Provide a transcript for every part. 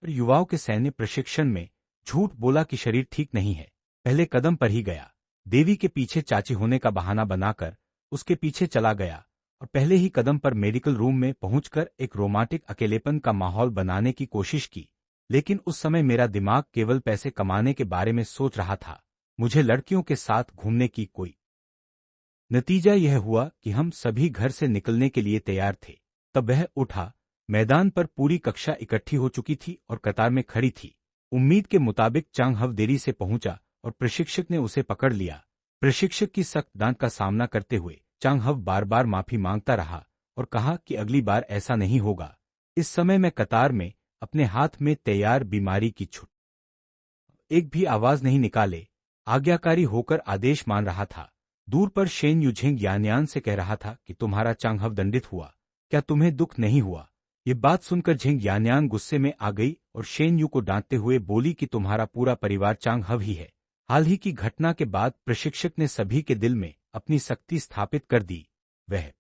युवाओं के सैन्य प्रशिक्षण में झूठ बोला कि शरीर ठीक नहीं है। पहले कदम पर ही गया। देवी के पीछे चाची होने का बहाना बनाकर उसके पीछे चला गया और पहले ही कदम पर मेडिकल रूम में पहुंचकर एक रोमांटिक अकेलेपन का माहौल बनाने की कोशिश की। लेकिन उस समय मेरा दिमाग केवल पैसे कमाने के बारे में सोच रहा था। मुझे लड़कियों के साथ घूमने की कोई। नतीजा यह हुआ कि हम सभी घर से निकलने के लिए तैयार थे। तब वह उठा। मैदान पर पूरी कक्षा इकट्ठी हो चुकी थी और कतार में खड़ी थी। उम्मीद के मुताबिक चांग हव देरी से पहुंचा और प्रशिक्षक ने उसे पकड़ लिया। प्रशिक्षक की सख्त डांट का सामना करते हुए चांग हव बार बार माफी मांगता रहा और कहा कि अगली बार ऐसा नहीं होगा। इस समय मैं कतार में अपने हाथ में तैयार बीमारी की छुट एक भी आवाज नहीं निकाले आज्ञाकारी होकर आदेश मान रहा था। दूर पर शेन युझेंग यानयान से कह रहा था कि तुम्हारा चांग हव दंडित हुआ, क्या तुम्हें दुख नहीं हुआ? ये बात सुनकर झेंग यानयान गुस्से में आ गई और शेन यू को डांटते हुए बोली कि तुम्हारा पूरा परिवार चांग हव ही है। हाल ही की घटना के बाद प्रशिक्षक ने सभी के दिल में अपनी सख्ती स्थापित कर दी। वह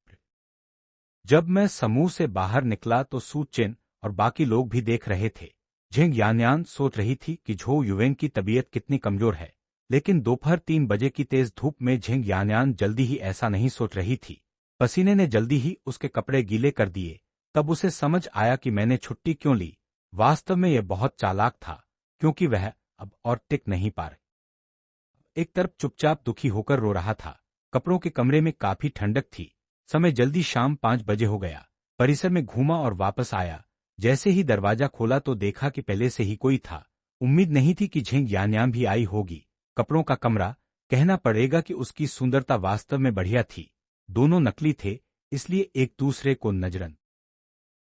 जब मैं समूह से बाहर निकला तो सू चिन और बाकी लोग भी देख रहे थे। झेंग यानयान सोच रही थी कि झो युवेन की तबीयत कितनी कमजोर है, लेकिन दोपहर 3 बजे की तेज धूप में झेंग यानयान जल्दी ही ऐसा नहीं सोच रही थी। पसीने ने जल्दी ही उसके कपड़े गीले कर दिए। तब उसे समझ आया कि मैंने छुट्टी क्यों ली। वास्तव में यह बहुत चालाक था, क्योंकि वह अब और टिक नहीं पा रही। एक तरफ चुपचाप दुखी होकर रो रहा था। कपड़ों के कमरे में काफी ठंडक थी। समय जल्दी शाम 5 बजे हो गया। परिसर में घूमा और वापस आया। जैसे ही दरवाजा खोला तो देखा कि पहले से ही कोई था। उम्मीद नहीं थी कि झेंग यानयान भी आई होगी। कपड़ों का कमरा, कहना पड़ेगा कि उसकी सुंदरता वास्तव में बढ़िया थी। दोनों नकली थे, इसलिए एक दूसरे को नजरन।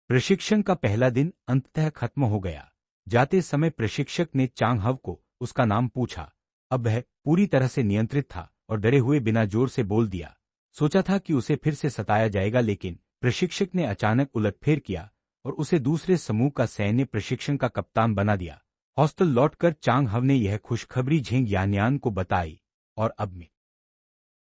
प्रशिक्षण का पहला दिन अंततः खत्म हो गया। जाते समय प्रशिक्षक ने चांग हव को उसका नाम पूछा। अब वह पूरी तरह से नियंत्रित था और डरे हुए बिना जोर से बोल दिया। सोचा था कि उसे फिर से सताया जाएगा, लेकिन प्रशिक्षक ने अचानक उलटफेर किया और उसे दूसरे समूह का सैन्य प्रशिक्षण का कप्तान बना दिया। हॉस्टल लौटकर चांग हव ने यह खुशखबरी झेंग यानयान को बताई और अब में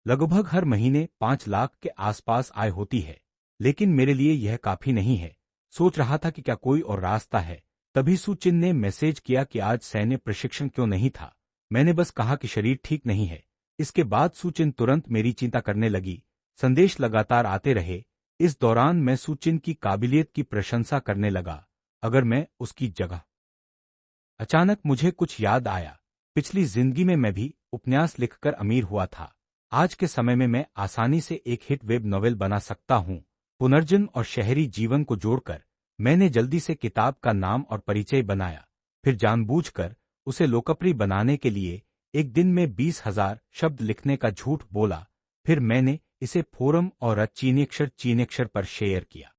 लगभग हर महीने 5 लाख के आसपास आय होती है, लेकिन मेरे लिए यह काफी नहीं है। सोच रहा था कि क्या कोई और रास्ता है। तभी सुचिन ने मैसेज किया कि आज सैन्य प्रशिक्षण क्यों नहीं था। मैंने बस कहा कि शरीर ठीक नहीं है। इसके बाद सुचिन तुरंत मेरी चिंता करने लगी। संदेश लगातार आते रहे। इस दौरान मैं सुचिन की काबिलियत की प्रशंसा करने लगा। अगर मैं उसकी जगह। अचानक मुझे कुछ याद आया। पिछली जिंदगी में मैं भी उपन्यास लिखकर अमीर हुआ था। आज के समय में मैं आसानी से एक हिट वेब नॉवेल बना सकता हूँ। पुनर्जन्म और शहरी जीवन को जोड़कर मैंने जल्दी से किताब का नाम और परिचय बनाया। फिर जानबूझकर उसे लोकप्रिय बनाने के लिए एक दिन में 20,000 शब्द लिखने का झूठ बोला। फिर मैंने इसे फोरम और चीनीक्षर पर शेयर किया।